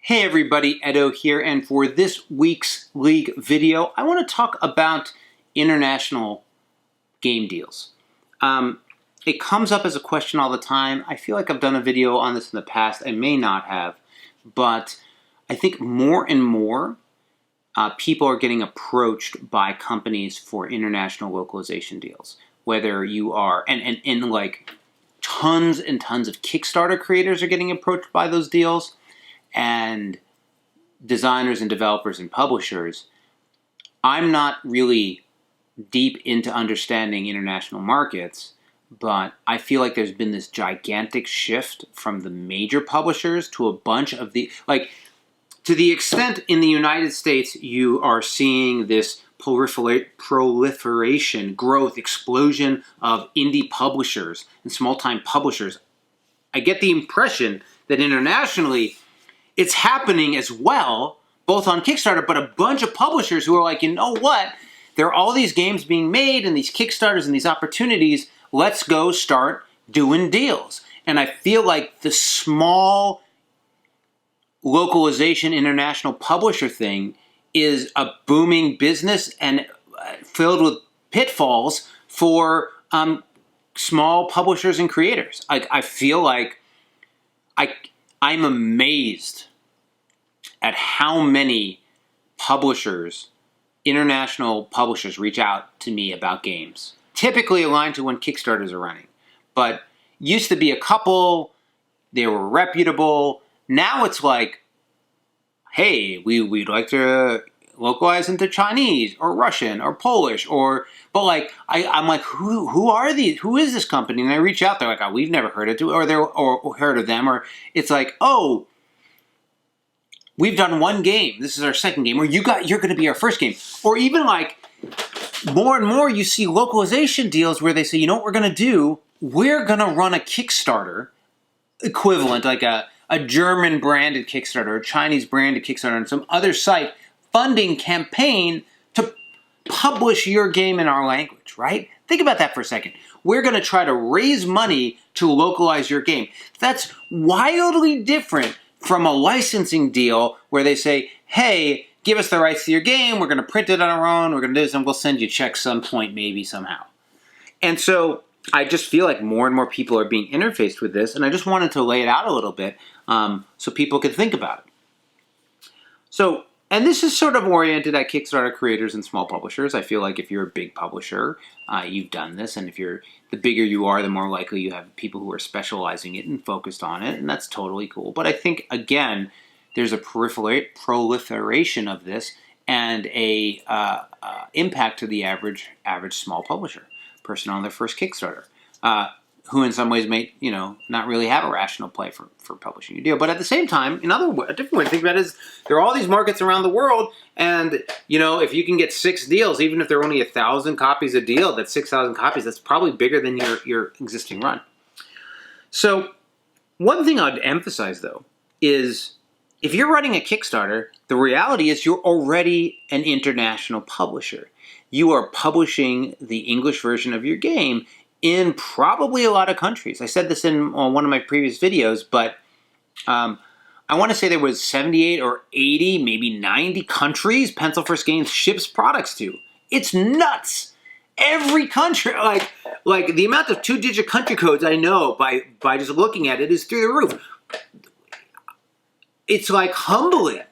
Hey everybody, Edo here, and for this week's League video, I want to talk about international game deals. It comes up as a question all the time. I feel like I've done a video on this in the past. I may not have, but I think more and more people are getting approached by companies for international localization deals. Whether you are, and like tons and tons of Kickstarter creators are getting approached by those deals, and designers and developers and publishers. I'm not really deep into understanding international markets, but I feel like there's been this gigantic shift from the major publishers to a bunch of the, to the extent in the United States you are seeing this proliferation, growth, explosion of indie publishers and small-time publishers. I get the impression that internationally it's happening as well, both on Kickstarter, but a bunch of publishers who are like, you know what? There are all these games being made and these Kickstarters and these opportunities. Let's go start doing deals. And I feel like the small localization international publisher thing is a booming business and filled with pitfalls for small publishers and creators. I feel like I'm amazed at how many publishers, international publishers, reach out to me about games. Typically aligned to when Kickstarters are running. But used to be a couple, they were reputable. Now it's like, hey, we'd like to localize into Chinese or Russian or Polish but like I'm like, who are these? Who is this company? And I reach out, they're like, oh, we've never heard of it, or heard of them, or it's like, oh, we've done one game. This is our second game, or you're going to be our first game, or even like more and more you see localization deals where they say, you know what we're going to do? We're going to run a Kickstarter equivalent, like a German branded Kickstarter, a Chinese branded Kickstarter, and some other site funding campaign to publish your game in our language, right? Think about that for a second. We're going to try to raise money to localize your game. That's wildly different from a licensing deal where they say, hey, give us the rights to your game, we're going to print it on our own, we're going to do this, and we'll send you checks some point, maybe, somehow. And so I just feel like more and more people are being interfaced with this, and I just wanted to lay it out a little bit so people could think about it. So, and this is sort of oriented at Kickstarter creators and small publishers. I feel like if you're a big publisher, you've done this, and the bigger you are, the more likely you have people who are specializing it and focused on it, and that's totally cool. But I think, again, there's a proliferation of this and a impact to the average small publisher, person on their first Kickstarter, who in some ways may, not really have a rational play for publishing a deal. But at the same time, a different way to think about it is there are all these markets around the world, and, if you can get 6 deals, even if they're only 1,000 copies a deal, that's 6,000 copies, that's probably bigger than your existing run. So one thing I'd emphasize, though, is if you're running a Kickstarter, the reality is you're already an international publisher. You are publishing the English version of your game in probably a lot of countries. I said this in one of my previous videos, but I want to say there was 78 or 80, maybe 90 countries Pencil First Games ships products to. It's nuts. Every country, like the amount of 2-digit country codes I know by just looking at it is through the roof. It's like humbling.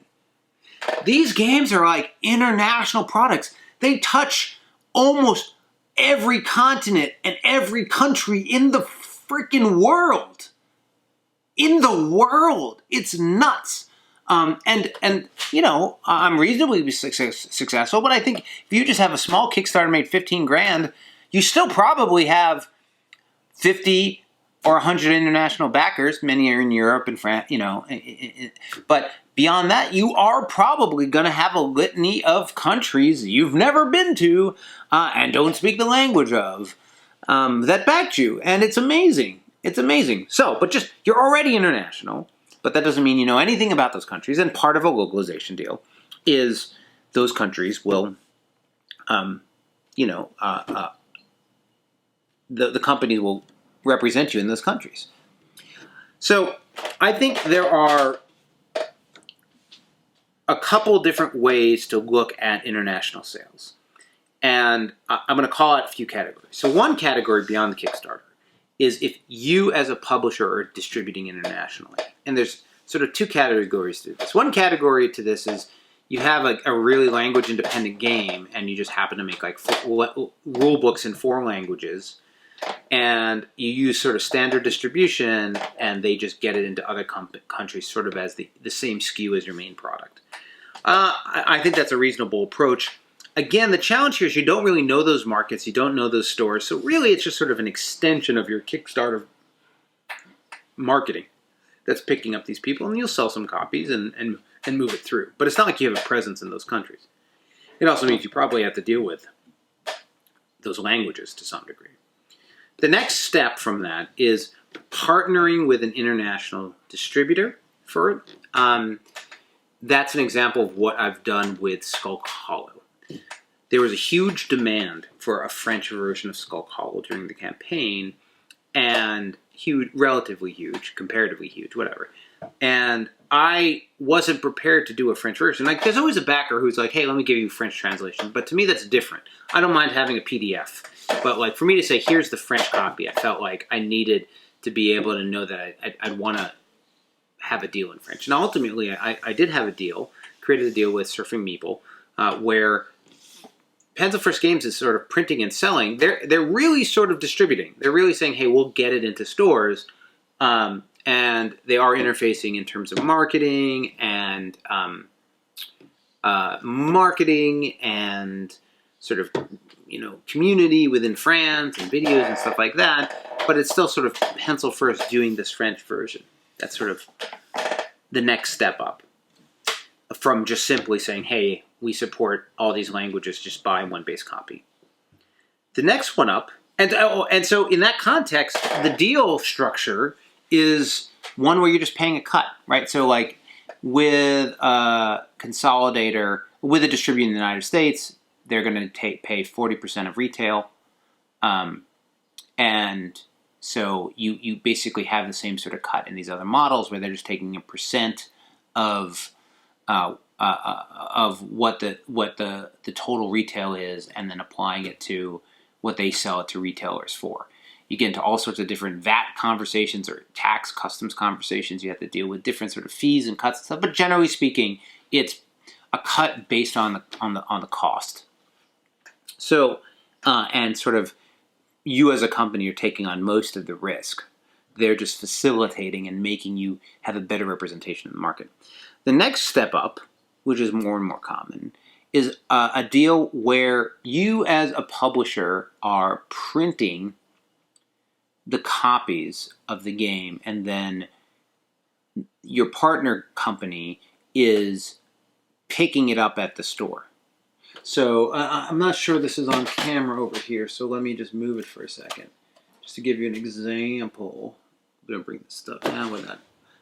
These games are like international products. They touch almost every continent and every country in the freaking world. In the world. It's nuts. I'm reasonably successful, but I think if you just have a small Kickstarter made 15 grand, you still probably have 50 or 100 international backers. Many are in Europe and France, but beyond that, you are probably going to have a litany of countries you've never been to and don't speak the language of that backed you, and it's amazing. It's amazing. So, but just, you're already international, but that doesn't mean you know anything about those countries, and part of a localization deal is those countries will, the company will represent you in those countries. So I think there are a couple different ways to look at international sales. And I'm going to call out a few categories. So one category beyond the Kickstarter is if you as a publisher are distributing internationally. And there's sort of two categories to this. One category to this is you have a really language independent game and you just happen to make like rule books in 4 languages, and you use sort of standard distribution and they just get it into other countries sort of as the same SKU as your main product. I think that's a reasonable approach. Again, the challenge here is you don't really know those markets, you don't know those stores, so really it's just sort of an extension of your Kickstarter marketing that's picking up these people, and you'll sell some copies and move it through. But it's not like you have a presence in those countries. It also means you probably have to deal with those languages to some degree. The next step from that is partnering with an international distributor for it. That's an example of what I've done with Skulk Hollow. There was a huge demand for a French version of Skulk Hollow during the campaign, and huge, relatively huge, comparatively huge, whatever. And I wasn't prepared to do a French version. Like, there's always a backer who's like, hey, let me give you a French translation. But to me, that's different. I don't mind having a PDF. But like, for me to say, here's the French copy, I felt like I needed to be able to know that I'd want to have a deal in French. And ultimately, I did have a deal, created a deal with Surfing Meeple, where Pencil First Games is sort of printing and selling. They're really sort of distributing. They're really saying, hey, we'll get it into stores. And they are interfacing in terms of marketing and sort of, community within France and videos and stuff like that. But it's still sort of Pencil First doing this French version. That's sort of the next step up from just simply saying, hey, we support all these languages, just buy one base copy. The next one up, and so in that context, the deal structure is one where you're just paying a cut, right? So like with a consolidator, with a distributor in the United States, they're going to pay 40% of retail. And so you basically have the same sort of cut in these other models where they're just taking a percent of what the total retail is and then applying it to what they sell it to retailers for. You get into all sorts of different VAT conversations or tax customs conversations. You have to deal with different sort of fees and cuts and stuff. But generally speaking, it's a cut based on the cost. So and sort of you as a company are taking on most of the risk. They're just facilitating and making you have a better representation in the market. The next step up, which is more and more common, is a deal where you as a publisher are printing the copies of the game, and then your partner company is picking it up at the store. So I'm not sure this is on camera over here, so let me just move it for a second. Just to give you an example. I'm going to bring this stuff down with that.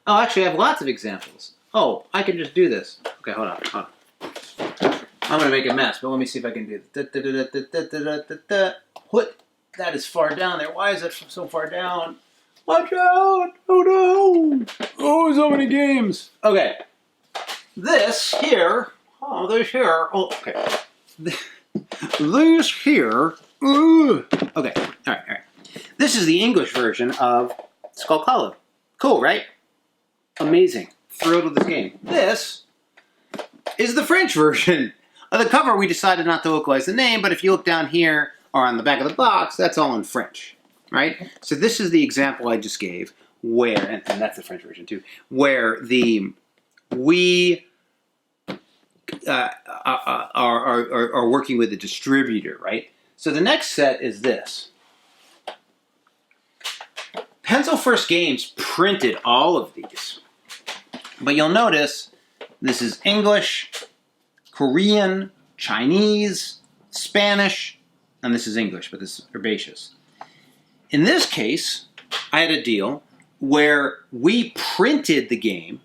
Oh, actually, I have lots of examples. Oh, I can just do this. Okay, hold on. I'm going to make a mess, but let me see if I can do this. What? That is far down there. Why is it so far down? Watch out! Oh no! Oh, so many games. Okay. This here. Oh, this here. Oh, okay. This here. Ooh. Okay. All right. This is the English version of Skulk Hollow. Cool, right? Amazing. Thrilled with this game. This is the French version. On the cover, we decided not to localize the name, but if you look down here, or on the back of the box, that's all in French, right? So this is the example I just gave where, and that's the French version too, where we are working with a distributor, right? So the next set is this. Pencil First Games printed all of these, but you'll notice this is English, Korean, Chinese, Spanish, and this is English, but this is herbaceous. In this case, I had a deal where we printed the game,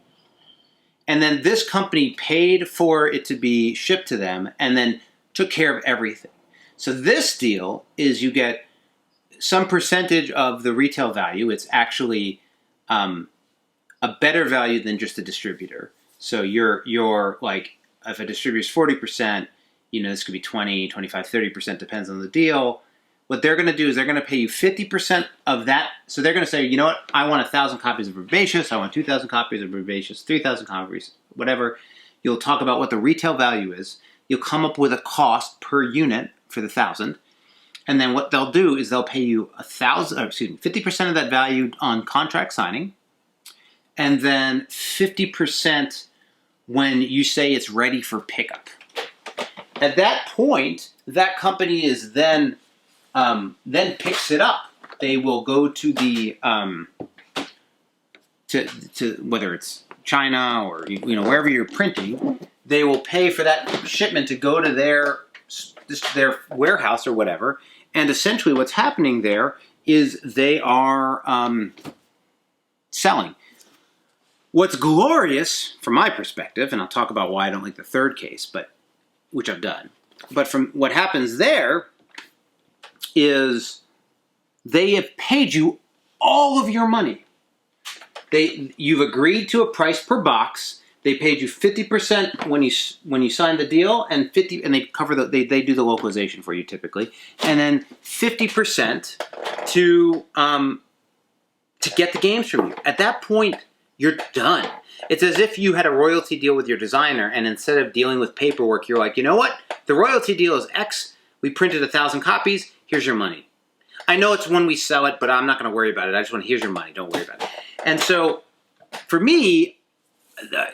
and then this company paid for it to be shipped to them, and then took care of everything. So this deal is you get some percentage of the retail value. It's actually a better value than just a distributor. So you're like if a distributor's 40%, this could be 20, 25, 30%, depends on the deal. What they're going to do is they're going to pay you 50% of that. So they're going to say, you know what, I want 1,000 copies of Herbaceous, I want 2,000 copies of Herbaceous, 3,000 copies, whatever. You'll talk about what the retail value is. You'll come up with a cost per unit for the 1,000. And then what they'll do is they'll pay you 50% of that value on contract signing. And then 50% when you say it's ready for pickup. At that point, that company is then picks it up. They will go to the to whether it's China or wherever you're printing, they will pay for that shipment to go to their warehouse or whatever. And essentially, what's happening there is they are selling. What's glorious from my perspective, and I'll talk about why I don't like the third case, which I've done. But from what happens there is they have paid you all of your money. You've agreed to a price per box. They paid you 50% when you signed the deal, and they cover they do the localization for you typically, and then 50% to get the games from you. At that point, you're done. It's as if you had a royalty deal with your designer, and instead of dealing with paperwork, you're like, you know what? The royalty deal is X. We printed 1,000 copies. Here's your money. I know it's when we sell it, but I'm not going to worry about it. I just want here's your money. Don't worry about it. And so, for me,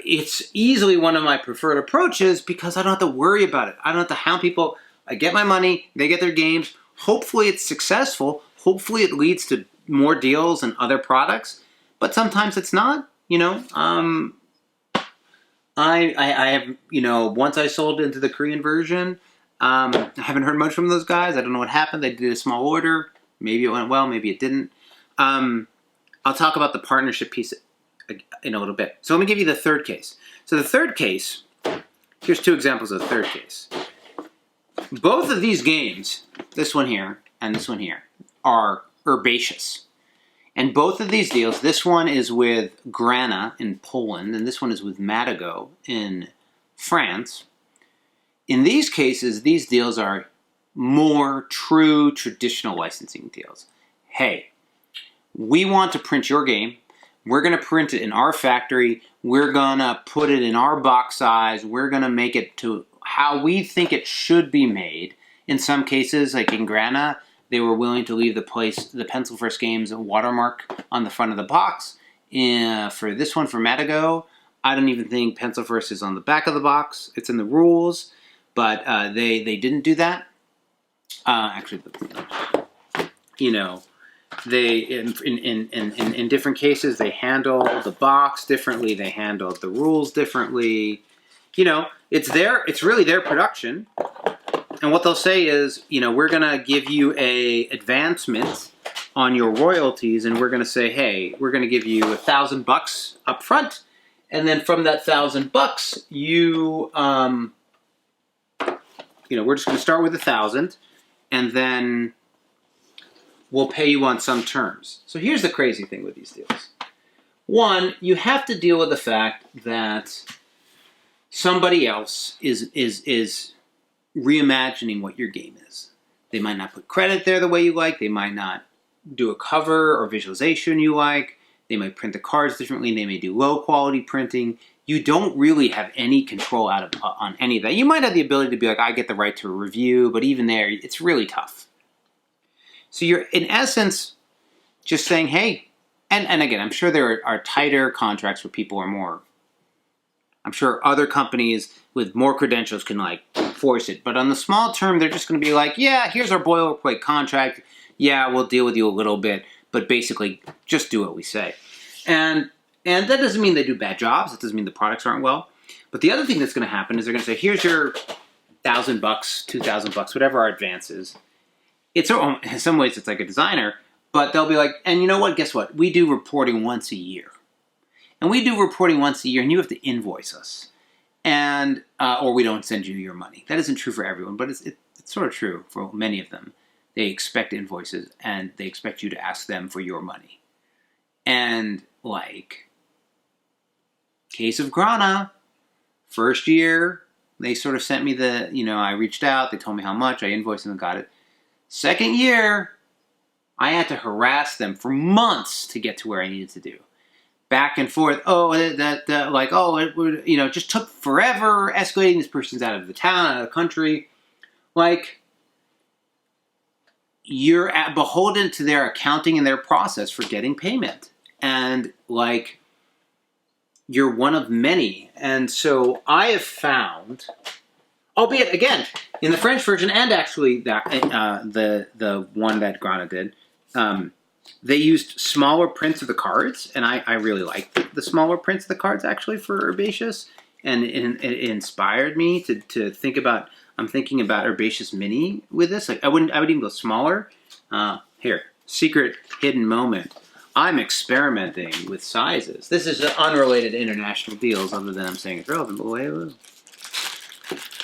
it's easily one of my preferred approaches because I don't have to worry about it. I don't have to hound people. I get my money. They get their games. Hopefully, it's successful. Hopefully, it leads to more deals and other products. But sometimes it's not. I have, once I sold into the Korean version, I haven't heard much from those guys. I don't know what happened. They did a small order. Maybe it went well. Maybe it didn't. I'll talk about the partnership piece in a little bit. So let me give you the third case. So the third case, here's two examples of the third case. Both of these games, this one here and this one here, are herbaceous. And both of these deals, this one is with Grana in Poland, and this one is with Matago in France. In these cases, these deals are more true traditional licensing deals. Hey, we want to print your game. We're going to print it in our factory. We're going to put it in our box size. We're going to make it to how we think it should be made. In some cases, like in Grana, they were willing to leave the Pencil First Games watermark on the front of the box. For this one, for Matago, I don't even think Pencil First is on the back of the box. It's in the rules, but they didn't do that. They in different cases they handle the box differently. They handle the rules differently. It's really their production. And what they'll say is, we're going to give you a advancement on your royalties, and we're going to say, hey, we're going to give you $1,000 up front, and then from that $1,000, we're just going to start with 1,000, and then we'll pay you on some terms. So here's the crazy thing with these deals. One, you have to deal with the fact that somebody else is reimagining what your game is. They might not put credit there the way you like. They might not do a cover or visualization you like. They might print the cards differently. They may do low quality printing. You don't really have any control on any of that. You might have the ability to be like, I get the right to a review, but even there, it's really tough. So you're, in essence, just saying, hey, and again, I'm sure there are tighter contracts where people are more. I'm sure other companies with more credentials can force it. But on the small term, they're just going to be like, yeah, here's our boilerplate contract. Yeah, we'll deal with you a little bit, but basically just do what we say. And that doesn't mean they do bad jobs. It doesn't mean the products aren't well. But the other thing that's going to happen is they're going to say, here's your $1,000, $2,000, whatever our advance is. It's in some ways it's like a designer, but they'll be like, and you know what? Guess what? We do reporting once a year. And we do reporting once a year, and you have to invoice us. And or we don't send you your money. That isn't true for everyone, but it's sort of true for many of them. They expect invoices, and they expect you to ask them for your money. And case of Grana, first year, They sort of sent me the, I reached out, they told me how much, I invoiced them and got it. Second year, I had to harass them for months to get to where I needed to do. Back and forth. It would, just took forever escalating. This person's out of the town, out of the country. Like, you're beholden to their accounting and their process for getting payment. And, like, you're one of many. And so I have found, albeit, again, in the French version and actually the one that Grana did, they used smaller prints of the cards, and I really liked the smaller prints of the cards actually for Herbaceous, and it inspired me to think about. I'm thinking about Herbaceous Mini with this. Like I would even go smaller. Here, secret hidden moment. I'm experimenting with sizes. This is unrelated to international deals, other than I'm saying it's relevant. But wait.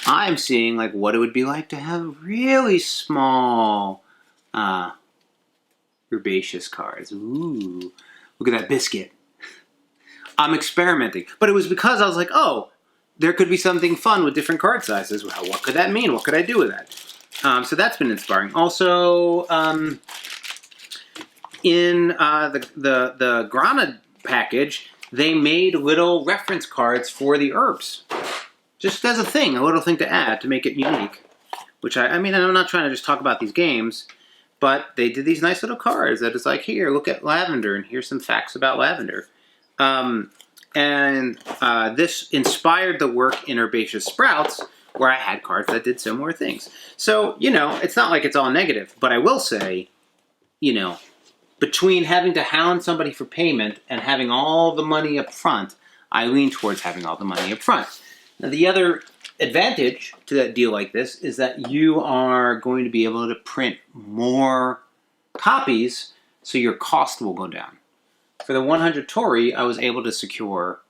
I'm seeing like what it would be like to have really small Herbaceous cards. Ooh, look at that biscuit. I'm experimenting. But it was because I was like, oh, there could be something fun with different card sizes. Well, what could that mean? What could I do with that? So that's been inspiring. Also, in the Grana package, they made little reference cards for the herbs. Just as a thing, a little thing to add to make it unique. Which I mean, I'm not trying to just talk about these games, but they did these nice little cards that is like, here, look at lavender, and here's some facts about lavender. This inspired the work in Herbaceous Sprouts, where I had cards that did similar things. So, it's not like it's all negative, but I will say, between having to hound somebody for payment and having all the money up front, I lean towards having all the money up front. Now, the other advantage to that deal like this is that you are going to be able to print more copies, so your cost will go down. For the 100 Tori, I was able to secure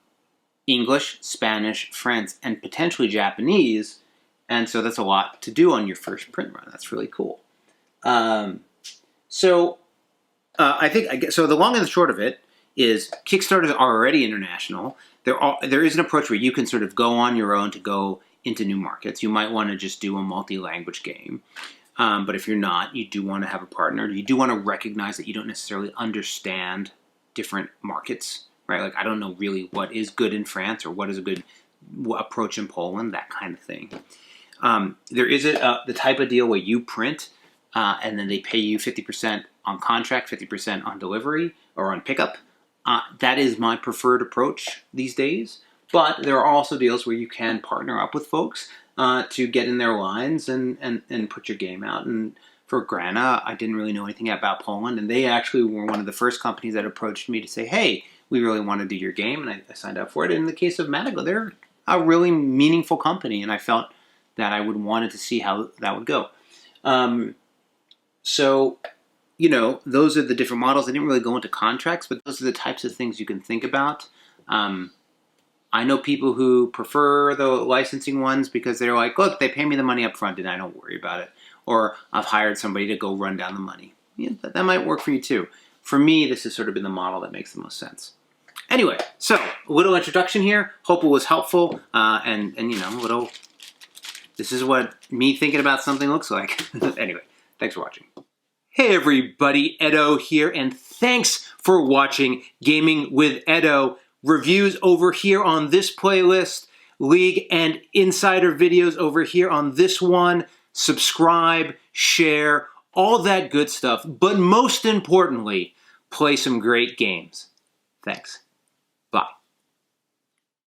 English, Spanish, French, and potentially Japanese, and so that's a lot to do on your first print run. That's really cool. I think so. The long and the short of it is Kickstarters are already international. There is an approach where you can sort of go on your own to go into new markets. You might want to just do a multi-language game. But if you're not, you do want to have a partner. You do want to recognize that you don't necessarily understand different markets, right? Like, I don't know really what is good in France or what is a good approach in Poland, that kind of thing. There is the type of deal where you print and then they pay you 50% on contract, 50% on delivery or on pickup. That is my preferred approach these days. But there are also deals where you can partner up with folks to get in their lines and put your game out. And for Grana, I didn't really know anything about Poland, and they actually were one of the first companies that approached me to say, hey, we really want to do your game, and I signed up for it. And in the case of Madigo, they're a really meaningful company, and I felt that I would wanted to see how that would go. Those are the different models. I didn't really go into contracts, but those are the types of things you can think about. I know people who prefer the licensing ones because they're like, look, they pay me the money up front and I don't worry about it. Or I've hired somebody to go run down the money. Yeah, that might work for you too. For me, this has sort of been the model that makes the most sense. Anyway, so a little introduction here. Hope it was helpful. This is what me thinking about something looks like. Anyway, thanks for watching. Hey everybody, Edo here, and thanks for watching Gaming with Edo. Reviews over here on this playlist, League and Insider videos over here on this one. Subscribe, share, all that good stuff. But most importantly, play some great games. Thanks. Bye.